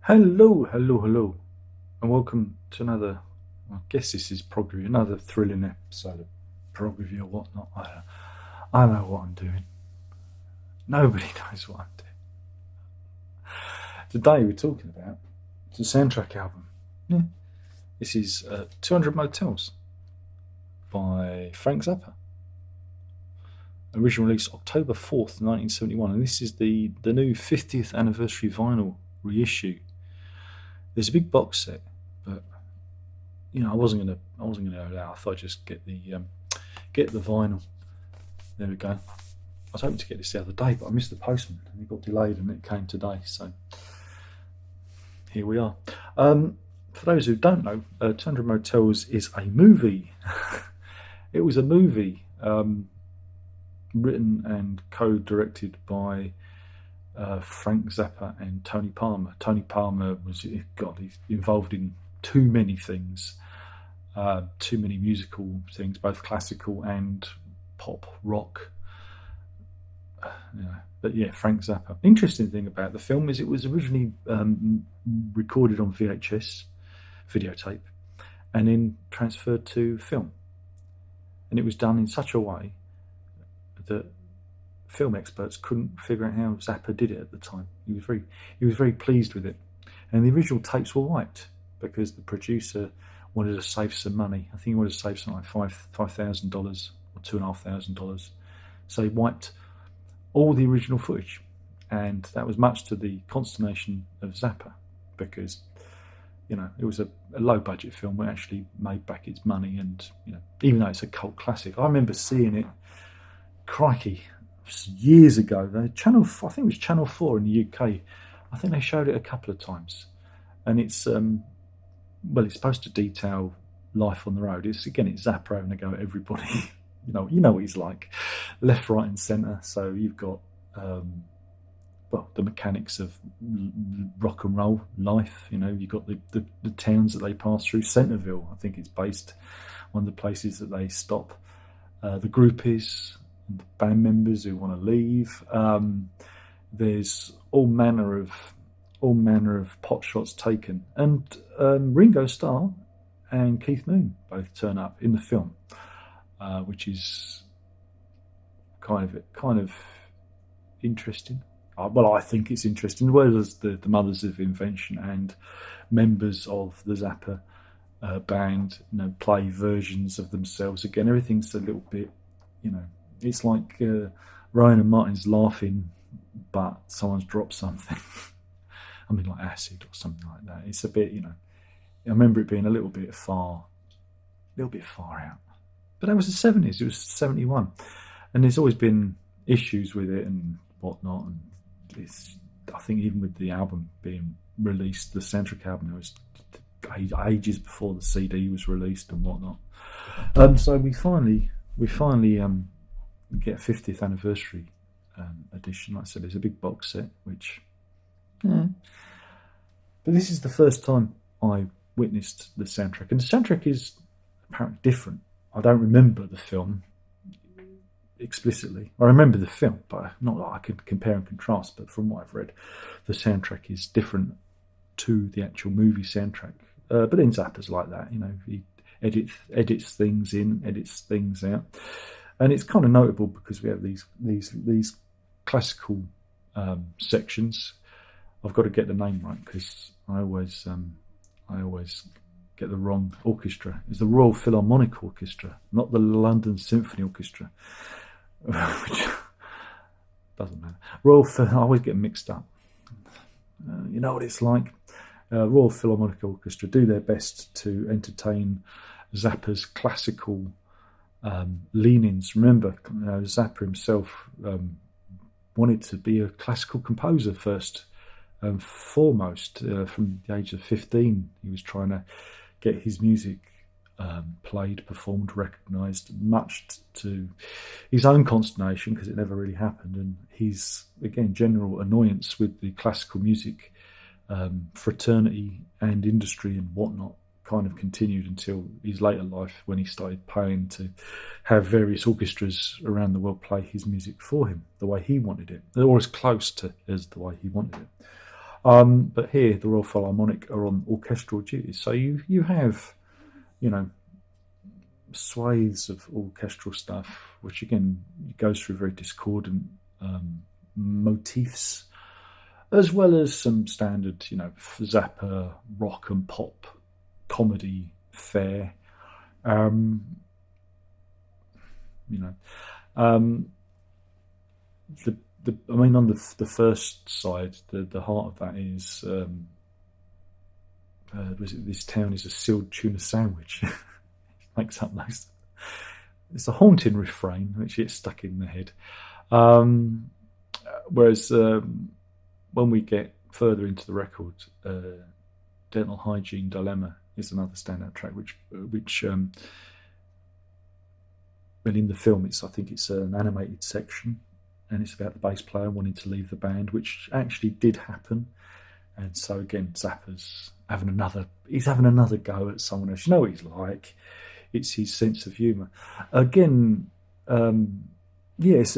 Hello, hello, hello, and welcome to another. I guess this is probably another thrilling episode of Prog review or whatnot. I know what I'm doing. Nobody knows what I'm doing. Today we're talking about the soundtrack album. Yeah. This is 200 Motels by Frank Zappa. Original release October 4th, 1971, and this is the new 50th anniversary vinyl reissue. There's a big box set, but I wasn't gonna go there. I thought I'd just get the vinyl. There we go. I was hoping to get this the other day, but I missed the postman and it got delayed and it came today. So here we are. For those who don't know, 200 Motels is a movie. It was a movie written and co-directed by Frank Zappa and Tony Palmer. Tony Palmer he's involved in too many things, too many musical things, both classical and pop rock. But yeah, Frank Zappa. Interesting thing about the film is it was originally recorded on VHS videotape and then transferred to film, and it was done in such a way that film experts couldn't figure out how Zappa did it at the time. He was very pleased with it, and the original tapes were wiped because the producer wanted to save some money. I think he wanted to save something like $5,000 or $2,500, so he wiped all the original footage, and that was much to the consternation of Zappa because it was a low budget film that actually made back its money, and even though it's a cult classic, I remember seeing it. Crikey, years ago. I think it was Channel 4 in the UK. I think they showed it a couple of times, and it's it's supposed to detail life on the road. It's Zappa having a go at everybody. you know what he's like, left, right, and centre. So you've got the mechanics of rock and roll life. You've got the towns that they pass through. Centreville, I think it's based one of the places that they stop. The groupies, the band members who want to leave. There's all manner of pot shots taken, and Ringo Starr and Keith Moon both turn up in the film, which is kind of interesting. I think it's interesting. Well as the Mothers of Invention and members of the Zappa band, play versions of themselves again. Everything's a little bit, it's like Ryan and Martin's laughing, but someone's dropped something. I mean, like acid or something like that. It's a bit, I remember it being a little bit far out. But that was the 70s. It was 71, and there's always been issues with it and whatnot. And I think even with the album being released, the soundtrack album, it was ages before the CD was released and whatnot. So we finally get a 50th anniversary edition. Like I said, there's a big box set, which. Yeah. But this is the first time I witnessed the soundtrack, and the soundtrack is apparently different. I don't remember the film explicitly. I remember the film, but not that I could compare and contrast. But from what I've read, the soundtrack is different to the actual movie soundtrack. But then Zappa's like that, he edits things in, edits things out, and it's kind of notable because we have these classical sections. I've got to get the name right because I always get the wrong orchestra. It's the Royal Philharmonic Orchestra, not the London Symphony Orchestra, which doesn't matter. I always get mixed up. You know what it's like. Royal Philharmonic Orchestra do their best to entertain Zappa's classical leanings. Remember, Zappa himself wanted to be a classical composer first and foremost. From the age of 15, he was trying to get his music played, performed, recognised, much to his own consternation because it never really happened, and his, again, general annoyance with the classical music fraternity and industry and whatnot kind of continued until his later life, when he started paying to have various orchestras around the world play his music for him the way he wanted it, or as close to as the way he wanted it. But here, the Royal Philharmonic are on orchestral duties, so you have, you know, swathes of orchestral stuff, which again goes through very discordant motifs, as well as some standard, Zappa rock and pop comedy fare. Um, you know, um, I mean, on the first side, the heart of that is, was it this town is a sealed tuna sandwich? Makes up most. It's a haunting refrain which gets stuck in the head. Whereas when we get further into the record, Dental Hygiene Dilemma is another standout track, which well, in the film, I think it's an animated section, and it's about the bass player wanting to leave the band, which actually did happen. And so again, Zappa's having another go at someone else. You know what he's like. It's his sense of humour. Again, it's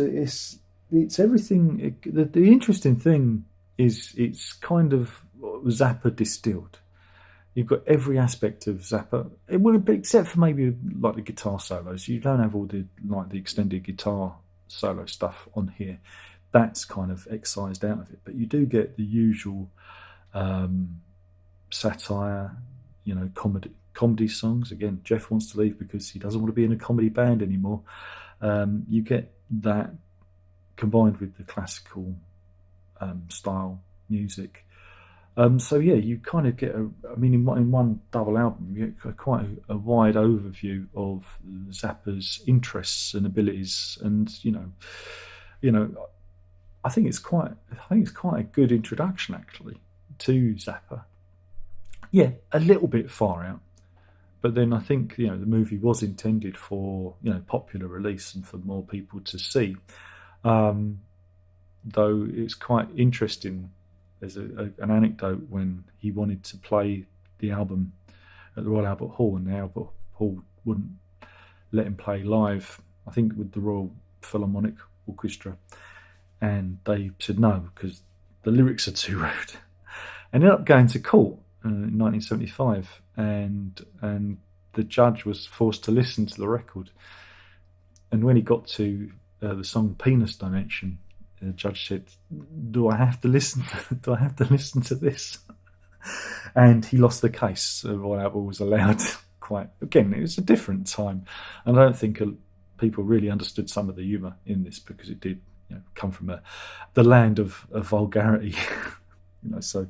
everything. The interesting thing is it's kind of Zappa distilled. You've got every aspect of Zappa, except for maybe like the guitar solos. You don't have all the extended guitar solo stuff on here. That's kind of excised out of it. But you do get the usual satire, comedy songs. Again, Jeff wants to leave because he doesn't want to be in a comedy band anymore. You get that combined with the classical style music. So yeah, you kind of get in one double album, you get quite a wide overview of Zappa's interests and abilities, and I think it's quite a good introduction actually to Zappa. Yeah, a little bit far out, but then I think the movie was intended for popular release and for more people to see. Though it's quite interesting. There's an anecdote when he wanted to play the album at the Royal Albert Hall, and the Albert Hall wouldn't let him play live, I think with the Royal Philharmonic Orchestra, and they said no because the lyrics are too rude. Ended up going to court in 1975, and the judge was forced to listen to the record, and when he got to the song Penis Dimension, the judge said, "Do I have to listen? Do I have to listen to this?" And he lost the case. Royal Albert was allowed. It was a different time, and I don't think people really understood some of the humour in this because it did come from the land of vulgarity. So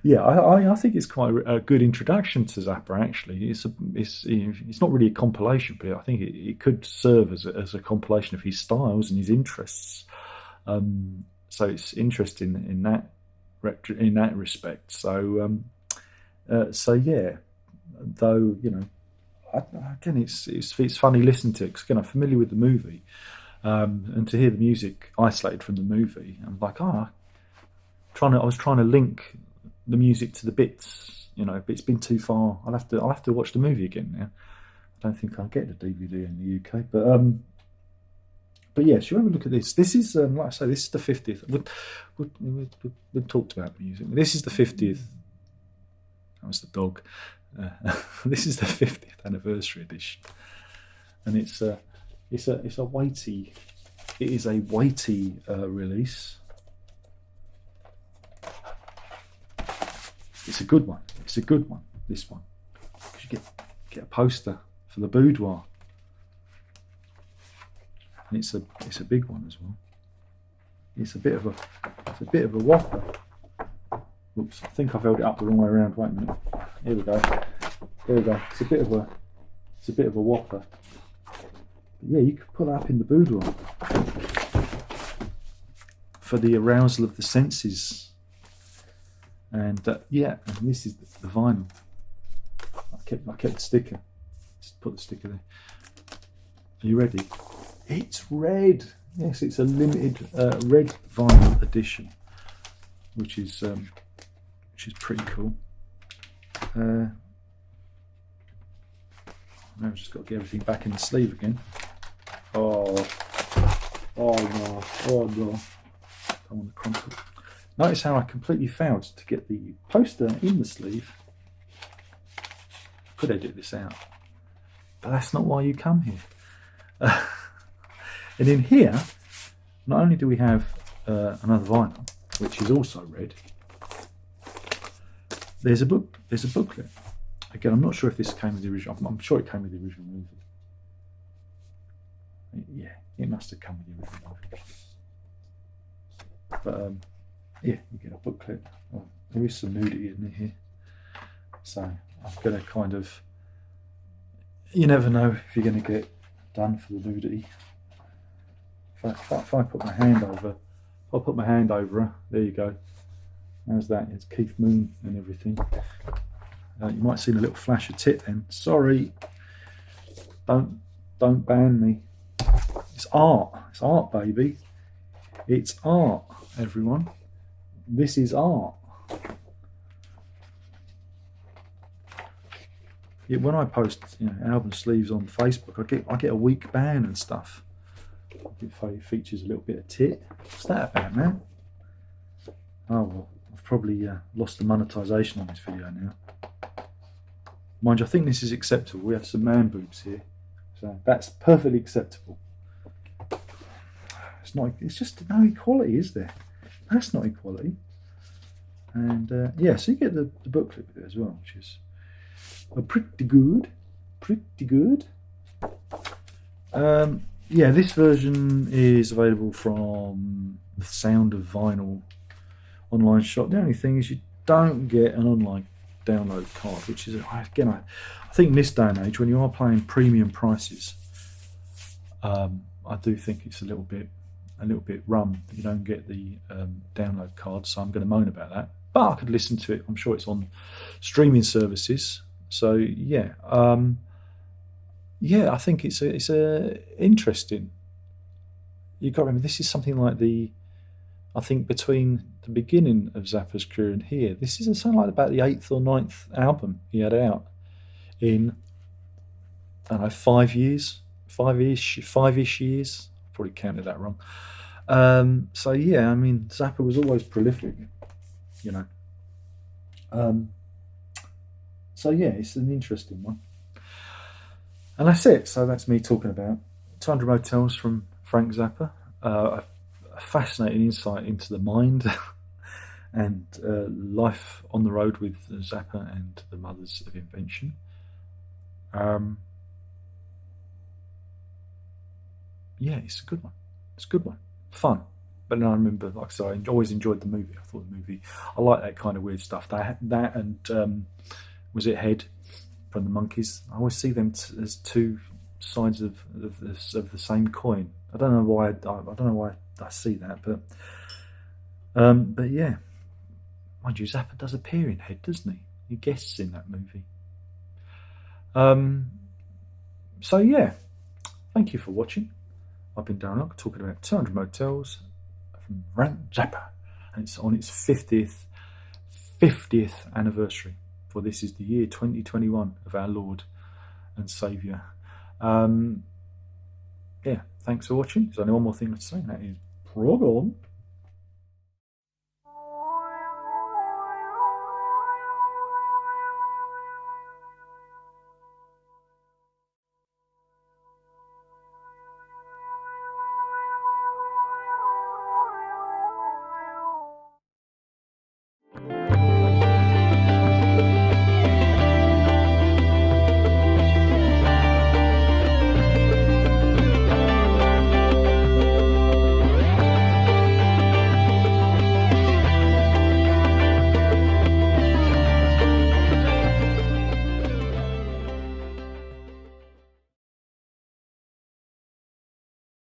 yeah, I think it's quite a good introduction to Zappa. Actually, it's not really a compilation, but I think it could serve as a compilation of his styles and his interests. So it's interesting in that respect. So yeah, though again, it's funny listening to it because again I'm familiar with the movie, and to hear the music isolated from the movie, I'm like, I was trying to link the music to the bits, but it's been too far. I'll have to watch the movie again now. I don't think I'll get the DVD in the UK, But yes, you have a look at this. This is, like I say, this is the 50th. We've talked about music. This is the 50th. That was the dog. This is the 50th anniversary edition, and it's a weighty. It is a weighty release. It's a good one. It's a good one. This one. You get a poster for the boudoir. And it's a big one as well. It's a bit of a whopper. Oops, I think I've held it up the wrong way around. Wait a minute. Here we go. There we go. It's a bit of a whopper. But yeah, you could put that up in the boudoir for the arousal of the senses. And and this is the vinyl. I kept the sticker. Just put the sticker there. Are you ready? It's red. Yes, it's a limited red vinyl edition, which is pretty cool. Now I've just got to get everything back in the sleeve again. Oh no! Don't want to crumple. Notice how I completely failed to get the poster in the sleeve. Could edit this out, but that's not why you come here. And in here, not only do we have another vinyl, which is also red, there's a book. There's a booklet. Again, I'm not sure if this came with the original. I'm sure it came with the original movie. Yeah, it must have come with the original movie. But yeah, you get a booklet. Well, there is some nudity in here, so I'm going to kind of. You never know if you're going to get done for the nudity. If I put my hand over, her, there you go. How's that? It's Keith Moon and everything. You might see a little flash of tit then. Sorry. Don't ban me. It's art. It's art, baby. It's art, everyone. This is art. Yeah, when I post album sleeves on Facebook, I get a week ban and stuff. It features a little bit of tit. What's that about, man? Oh well, I've probably lost the monetization on this video now. Mind you, I think this is acceptable. We have some man boobs here, so that's perfectly acceptable. It's just no equality, is there? That's not equality. And yeah, so you get the booklet with it as well, which is pretty good. Yeah, this version is available from the Sound of Vinyl online shop. The only thing is you don't get an online download card, which is, again, I think in this day and age, when you are paying premium prices, I do think it's a little bit rum that you don't get the download card. So I'm going to moan about that. But I could listen to it. I'm sure it's on streaming services. So yeah, yeah, I think it's interesting. You've got to remember, this is something like I think between the beginning of Zappa's career and here, this is something like about the 8th or 9th album he had out in, I don't know, 5 years, 5-ish years. Probably counted that wrong. So yeah, I mean, Zappa was always prolific, so yeah, it's an interesting one. And that's it. So that's me talking about 200 Motels from Frank Zappa. A fascinating insight into the mind and life on the road with Zappa and the Mothers of Invention. Yeah, it's a good one. It's a good one. Fun. But then I remember, like I said, I always enjoyed the movie. I thought the movie, I like that kind of weird stuff. That and was it Head from the Monkees? I always see them as two sides of the same coin. I don't know why. I don't know why I see that, but yeah, mind you, Zappa does appear in Head, doesn't he? He guests in that movie. So yeah, thank you for watching. I've been Darren Locke talking about 200 Motels from Frank Zappa, and it's on its 50th anniversary. For this is the year 2021 of our Lord and Saviour. Yeah, thanks for watching. There's only one more thing to say, and that is Prog on.